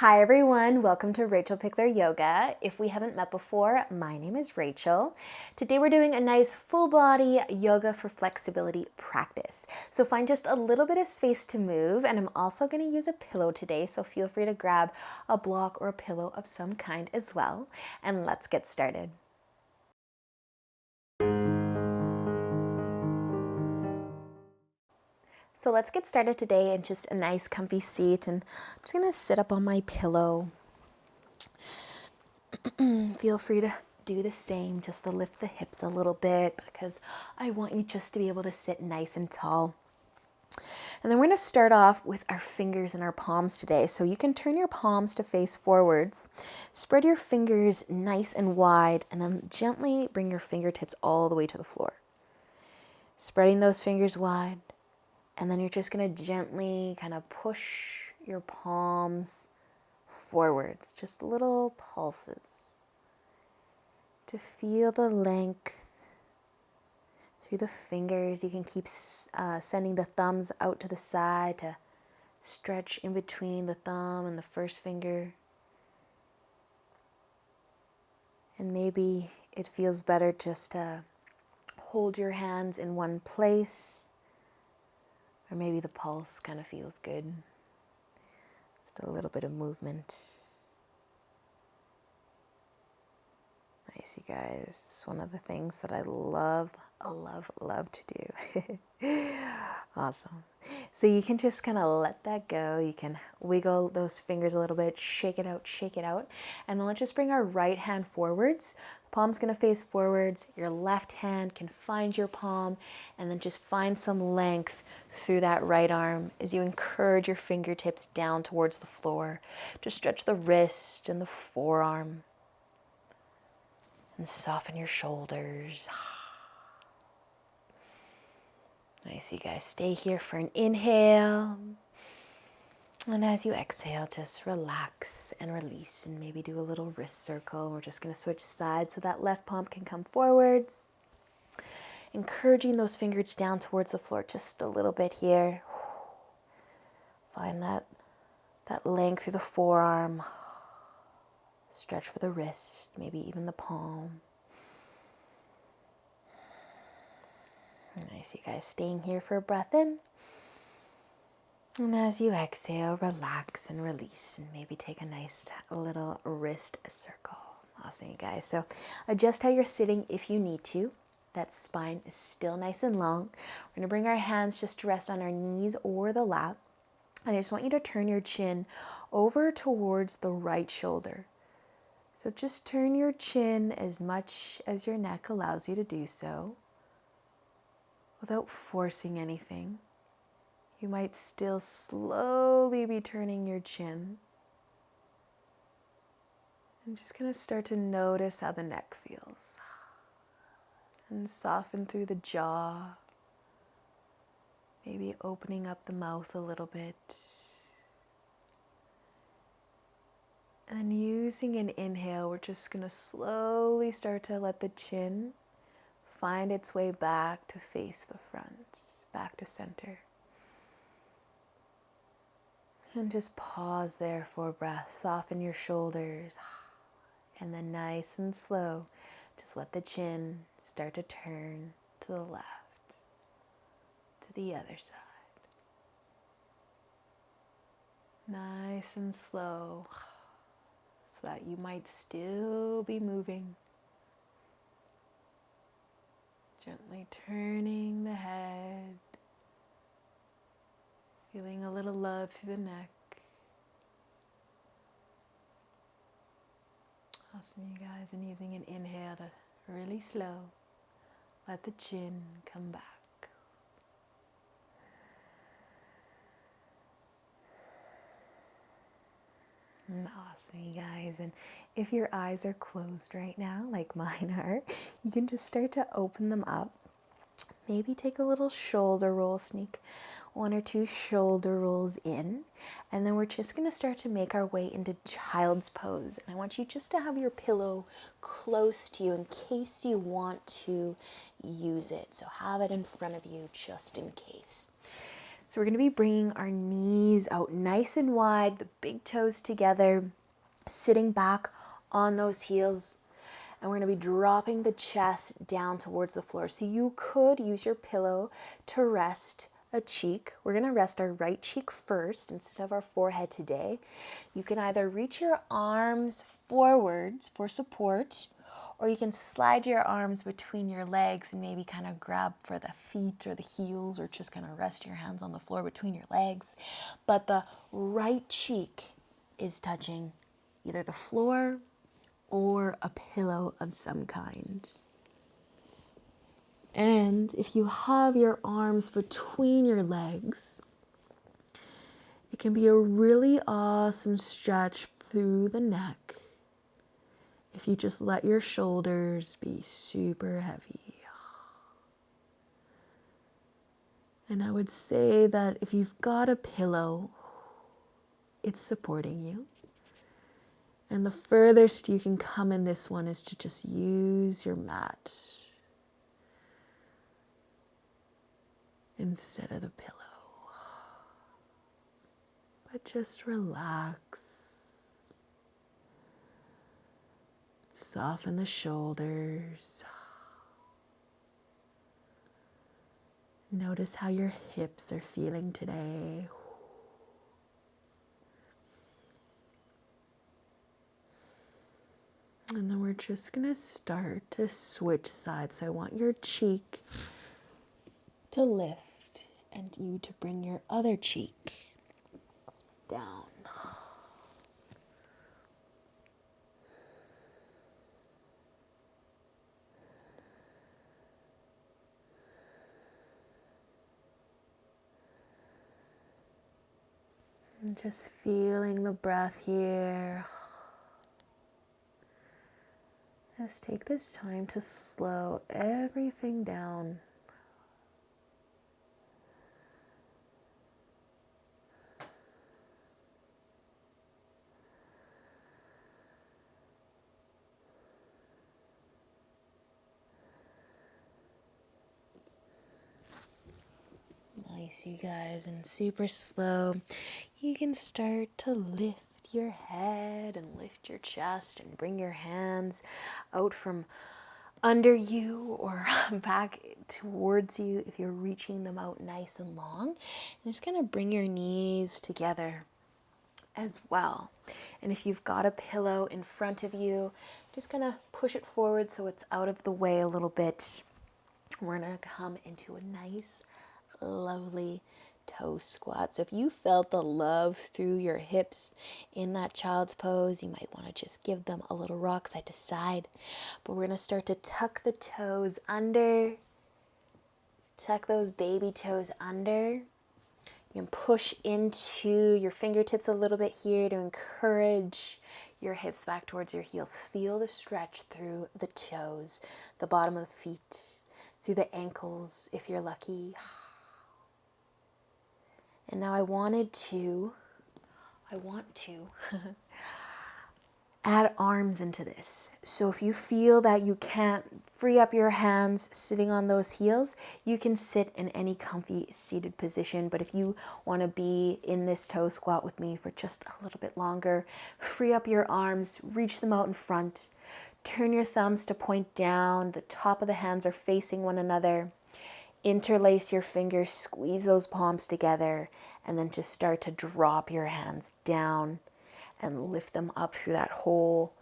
Hi everyone, welcome to Rachel Pichler Yoga. If we haven't met before, my name is Rachel. Today we're doing a nice full body yoga for flexibility practice. So find just a little bit of space to move, and I'm also going to use a pillow today, so feel free to grab a block or a pillow of some kind as well. And let's get started. So let's get started today in just a nice comfy seat, and I'm just going to sit up on my pillow. Feel free to do the same, just to lift the hips a little bit because I want you just to be able to sit nice and tall. And then we're going to start off with our fingers and our palms today. So you can turn your palms to face forwards, spread your fingers nice and wide, and then gently bring your fingertips all the way to the floor. Spreading those fingers wide, and then you're just going to gently kind of push your palms forwards, just little pulses to feel the length through the fingers. You can keep sending the thumbs out to the side to stretch in between the thumb and the first finger. And maybe it feels better just to hold your hands in one place, or maybe the pulse kind of feels good. Just a little bit of movement. Nice, you guys. It's one of the things that I love to do. Awesome. So you can just kind of let that go. You can wiggle those fingers a little bit, shake it out. And then let's just bring our right hand forwards. The palm's going to face forwards. Your left hand can find your palm, and then just find some length through that right arm as you encourage your fingertips down towards the floor. Just stretch the wrist and the forearm. And soften your shoulders. Nice, you guys. Stay here for an inhale. And as you exhale, just relax and release, and maybe do a little wrist circle. We're just going to switch sides so that left palm can come forwards. Encouraging those fingers down towards the floor just a little bit here. Find that length through the forearm. Stretch for the wrist, maybe even the palm. Nice, you guys. Staying here for a breath in. And as you exhale, relax and release, and maybe take a nice little wrist circle. Awesome, you guys. So adjust how you're sitting if you need to. That spine is still nice and long. We're going to bring our hands just to rest on our knees or the lap. And I just want you to turn your chin over towards the right shoulder. So just turn your chin as much as your neck allows you to do so, without forcing anything. You might still slowly be turning your chin. And just going to start to notice how the neck feels. And soften through the jaw. Maybe opening up the mouth a little bit. And using an inhale, we're just going to slowly start to let the chin find its way back to face the front, back to center. And just pause there for a breath. Soften your shoulders. And then nice and slow, just let the chin start to turn to the left, to the other side. Nice and slow, so that you might still be moving. Gently turning the head, feeling a little love through the neck. Awesome, you guys. And using an inhale to really slow, let the chin come back. Awesome, you guys. And if your eyes are closed right now, like mine are, you can just start to open them up. Maybe take a little shoulder roll, sneak 1 or 2 shoulder rolls in, and then we're just going to start to make our way into child's pose. And I want you just to have your pillow close to you in case you want to use it. So have it in front of you just in case. So we're going to be bringing our knees out nice and wide, the big toes together, sitting back on those heels. And we're going to be dropping the chest down towards the floor. So you could use your pillow to rest a cheek. We're going to rest our right cheek first instead of our forehead today. You can either reach your arms forwards for support, or you can slide your arms between your legs and maybe kind of grab for the feet or the heels, or just kind of rest your hands on the floor between your legs. But the right cheek is touching either the floor or a pillow of some kind. And if you have your arms between your legs, it can be a really awesome stretch through the neck if you just let your shoulders be super heavy. And I would say that if you've got a pillow, it's supporting you. And the furthest you can come in this one is to just use your mat instead of the pillow. But just relax. Soften the shoulders. Notice how your hips are feeling today. And then we're just going to start to switch sides. So I want your cheek to lift and you to bring your other cheek down. And just feeling the breath here. Just take this time to slow everything down. Nice, you guys, and super slow. You can start to lift your head and lift your chest and bring your hands out from under you or back towards you if you're reaching them out nice and long. And just gonna bring your knees together as well. And if you've got a pillow in front of you, just gonna push it forward so it's out of the way a little bit. We're gonna come into a nice, lovely toe squat. So if you felt the love through your hips in that child's pose, you might want to just give them a little rock side to side. But we're going to start to tuck the toes under. Tuck those baby toes under. You can push into your fingertips a little bit here to encourage your hips back towards your heels. Feel the stretch through the toes, the bottom of the feet, through the ankles if you're lucky. And now I want to add arms into this. So if you feel that you can't free up your hands sitting on those heels, you can sit in any comfy seated position. But if you want to be in this toe squat with me for just a little bit longer, free up your arms, reach them out in front, turn your thumbs to point down, the top of the hands are facing one another. Interlace your fingers, squeeze those palms together, and then just start to drop your hands down and lift them up through that hole,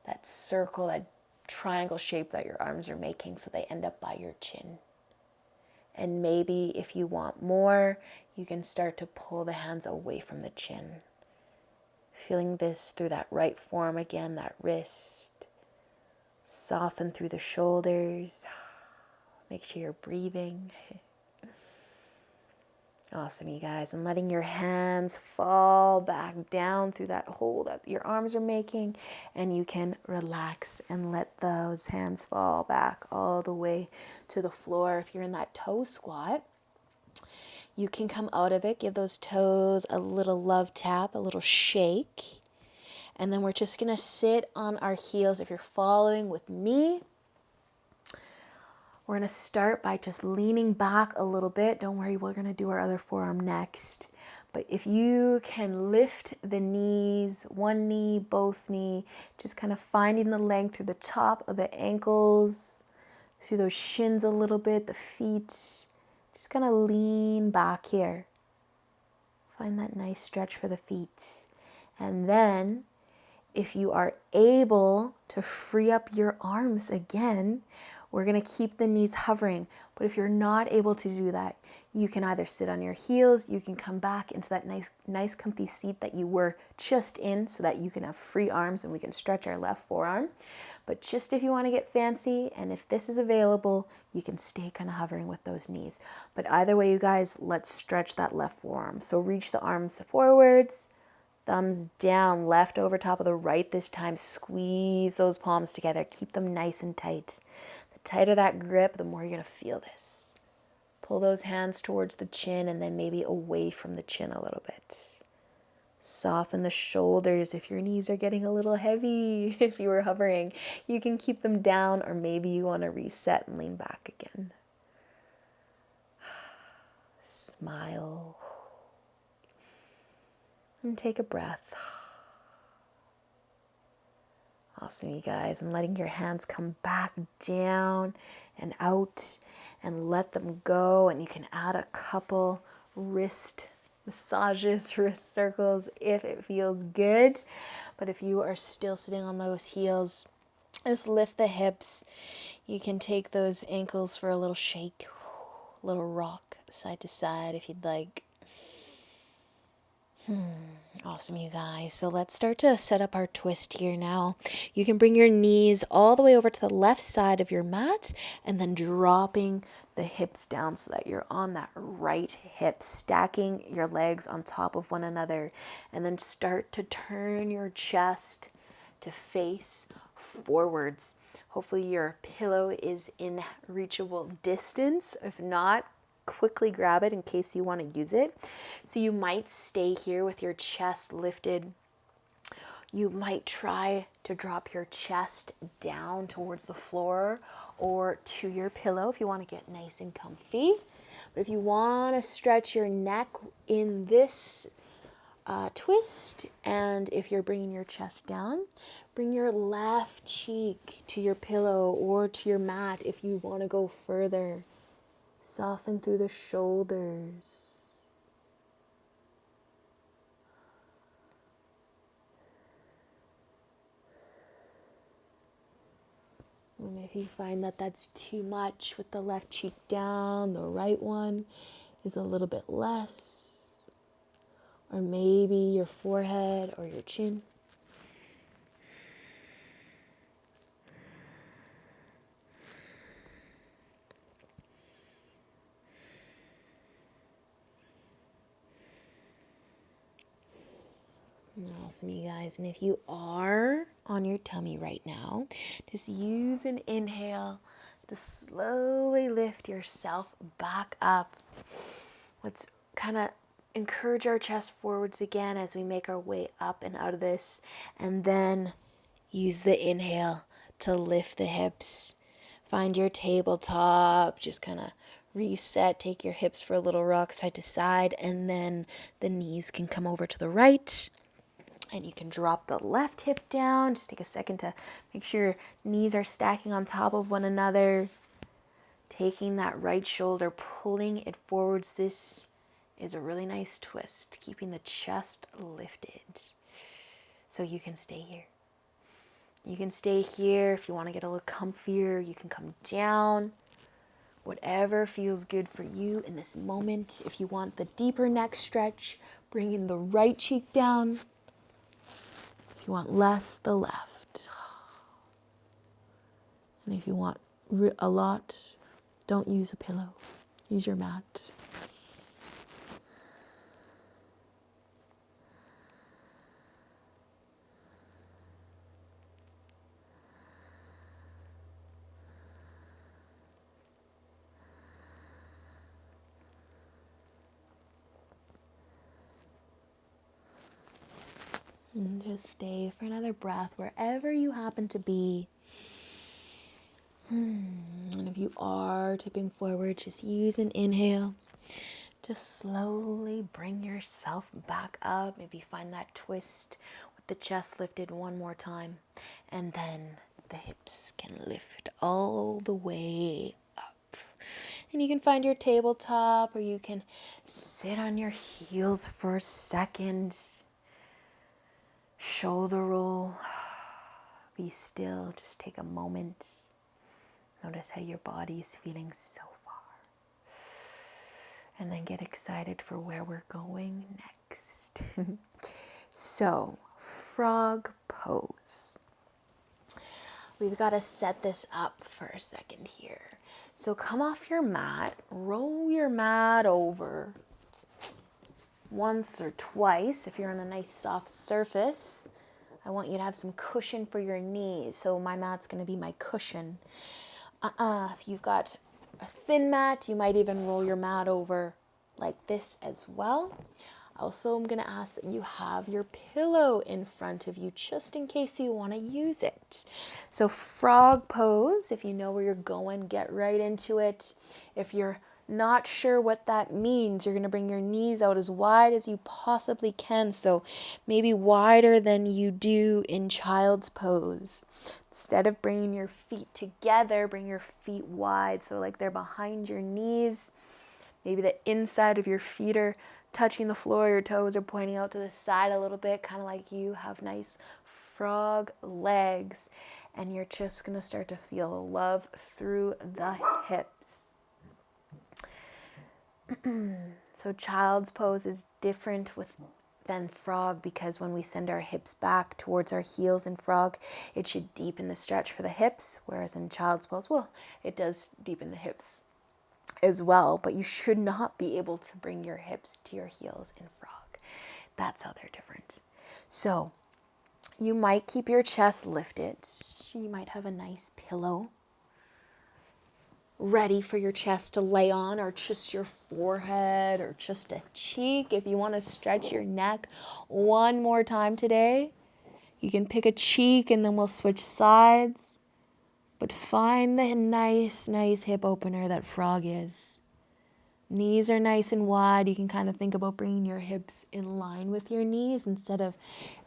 that circle, that triangle shape that your arms are making so they end up by your chin. And maybe if you want more, you can start to pull the hands away from the chin. Feeling this through that right forearm again, that wrist. Soften through the shoulders. Make sure you're breathing. Awesome, you guys. And letting your hands fall back down through that hole that your arms are making. And you can relax and let those hands fall back all the way to the floor. If you're in that toe squat, you can come out of it. Give those toes a little love tap, a little shake. And then we're just going to sit on our heels. If you're following with me, We're going to start by just leaning back a little bit. Don't worry, we're going to do our other forearm next. But if you can lift the knees, one knee, both knee, just kind of finding the length through the top of the ankles, through those shins a little bit, the feet. Just kind of lean back here. Find that nice stretch for the feet. And then if you are able to free up your arms again, we're going to keep the knees hovering. But if you're not able to do that, you can either sit on your heels, you can come back into that nice comfy seat that you were just in so that you can have free arms and we can stretch our left forearm. But just if you want to get fancy and if this is available, you can stay kind of hovering with those knees. But either way, you guys, let's stretch that left forearm. So reach the arms forwards. Thumbs down, left over top of the right this time. Squeeze those palms together. Keep them nice and tight. The tighter that grip, the more you're going to feel this. Pull those hands towards the chin and then maybe away from the chin a little bit. Soften the shoulders if your knees are getting a little heavy. If you were hovering, you can keep them down, or maybe you want to reset and lean back again. Smile. And take a breath. Awesome, you guys. And letting your hands come back down and out and let them go. And you can add a couple wrist massages, wrist circles if it feels good. But if you are still sitting on those heels, just lift the hips. You can take those ankles for a little shake, a little rock side to side if you'd like. Awesome, you guys. So let's start to set up our twist here now. You can bring your knees all the way over to the left side of your mat and then dropping the hips down so that you're on that right hip, stacking your legs on top of one another. And then start to turn your chest to face forwards. Hopefully your pillow is in reachable distance. If not, quickly grab it in case you want to use it. So you might stay here with your chest lifted. You might try to drop your chest down towards the floor or to your pillow if you want to get nice and comfy. But if you want to stretch your neck in this twist, and if you're bringing your chest down, bring your left cheek to your pillow or to your mat if you want to go further. Soften through the shoulders. And if you find that that's too much with the left cheek down, the right one is a little bit less. Or maybe your forehead or your chin. Awesome, you guys. And if you are on your tummy right now, just use an inhale to slowly lift yourself back up. Let's kind of encourage our chest forwards again as we make our way up and out of this. And then use the inhale to lift the hips. Find your tabletop. Just kind of reset. Take your hips for a little rock side to side. And then the knees can come over to the right. And you can drop the left hip down. Just take a second to make sure your knees are stacking on top of one another. Taking that right shoulder, pulling it forwards. This is a really nice twist, keeping the chest lifted. So you can stay here. You can stay here. If you want to get a little comfier, you can come down. Whatever feels good for you in this moment. If you want the deeper neck stretch, bringing the right cheek down. If you want less, the left. And if you want a lot, don't use a pillow. Use your mat. And just stay for another breath wherever you happen to be. And if you are tipping forward, just use an inhale. Just slowly bring yourself back up. Maybe find that twist with the chest lifted one more time. And then the hips can lift all the way up. And you can find your tabletop, or you can sit on your heels for a second. Shoulder roll. Be still. Just take a moment. Notice how your body is feeling so far. And then get excited for where we're going next. So, frog pose. We've got to set this up for a second here. So come off your mat, roll your mat over once or twice. If you're on a nice soft surface, I want you to have some cushion for your knees. So my mat's going to be my cushion. If you've got a thin mat, you might even roll your mat over like this as well. Also, I'm going to ask that you have your pillow in front of you just in case you want to use it. So frog pose, if you know where you're going, get right into it. If you're not sure what that means, you're going to bring your knees out as wide as you possibly can. So maybe wider than you do in child's pose. Instead of bringing your feet together, bring your feet wide so like they're behind your knees. Maybe the inside of your feet are touching the floor, your toes are pointing out to the side a little bit, kind of like you have nice frog legs. And you're just going to start to feel love through the hips. So child's pose is different than frog, because when we send our hips back towards our heels in frog, it should deepen the stretch for the hips, whereas in child's pose, well, it does deepen the hips as well, but you should not be able to bring your hips to your heels in frog. That's how they're different. So you might keep your chest lifted. You might have a nice pillow ready for your chest to lay on, or just your forehead, or just a cheek. If you want to stretch your neck one more time today, you can pick a cheek and then we'll switch sides. But find the nice hip opener that frog is. Knees are nice and wide. You can kind of think about bringing your hips in line with your knees instead of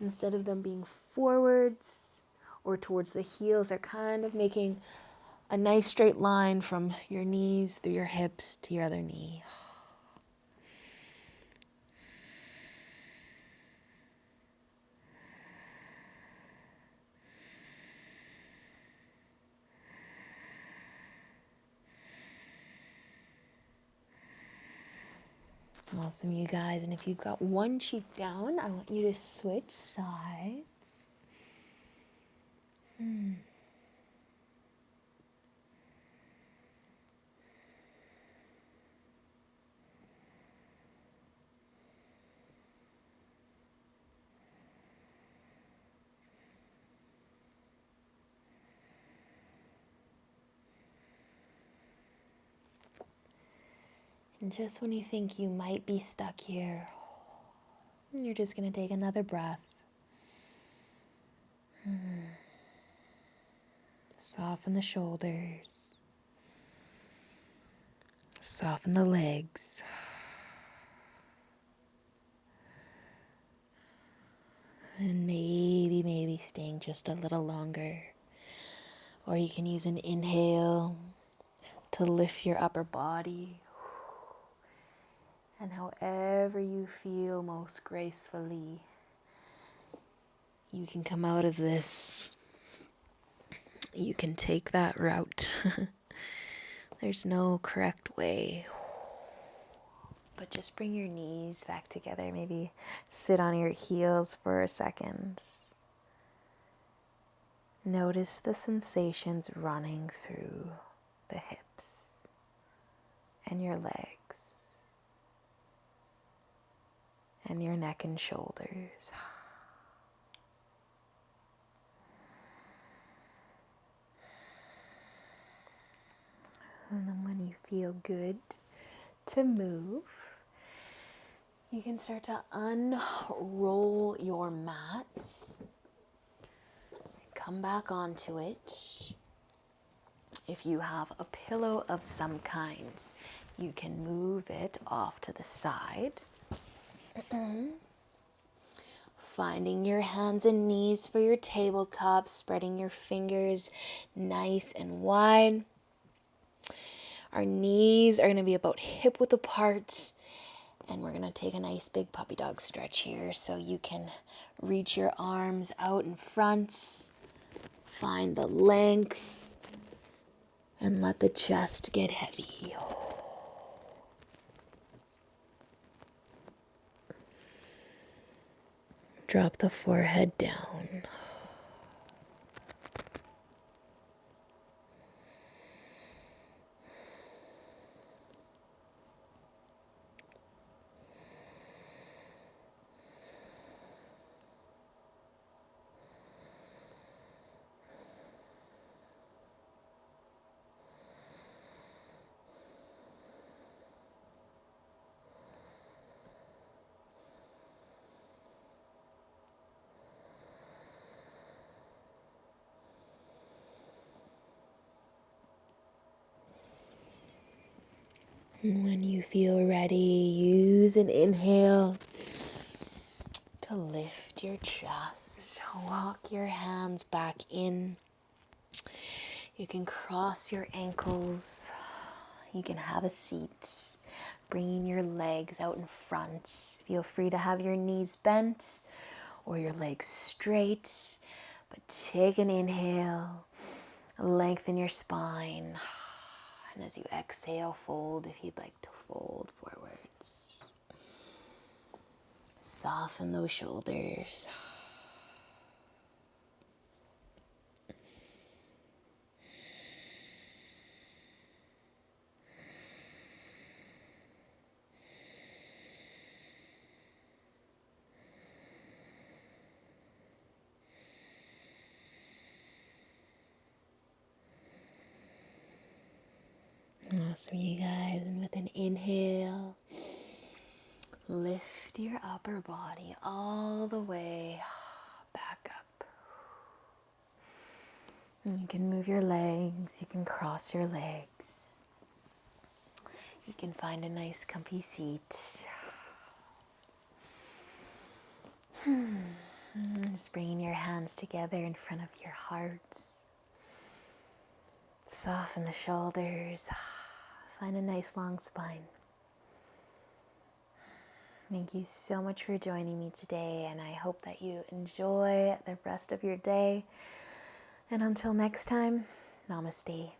them being forwards or towards the heels. They're kind of making a nice straight line from your knees through your hips to your other knee. Awesome, you guys. And if you've got one cheek down, I want you to switch sides. And just when you think you might be stuck here, you're just going to take another breath. Soften the shoulders. Soften the legs. And maybe staying just a little longer. Or you can use an inhale to lift your upper body. And however you feel most gracefully, you can come out of this. You can take that route. There's no correct way. But just bring your knees back together. Maybe sit on your heels for a second. Notice the sensations running through the hips and your legs and your neck and shoulders. And then when you feel good to move, you can start to unroll your mat. Come back onto it. If you have a pillow of some kind, you can move it off to the side. Finding your hands and knees for your tabletop, spreading your fingers nice and wide. Our knees are going to be about hip width apart, and we're going to take a nice big puppy dog stretch here so you can reach your arms out in front, find the length, and let the chest get heavy. Drop the forehead down. And when you feel ready, use an inhale to lift your chest. Walk your hands back in. You can cross your ankles. You can have a seat, bringing your legs out in front. Feel free to have your knees bent or your legs straight, but take an inhale, lengthen your spine. And as you exhale, fold if you'd like to fold forwards. Soften those shoulders. Awesome, you guys. And with an inhale, lift your upper body all the way back up. And you can move your legs, you can cross your legs. You can find a nice comfy seat. Just bringing your hands together in front of your heart. Soften the shoulders. Find a nice long spine. Thank you so much for joining me today, and I hope that you enjoy the rest of your day. And until next time, namaste.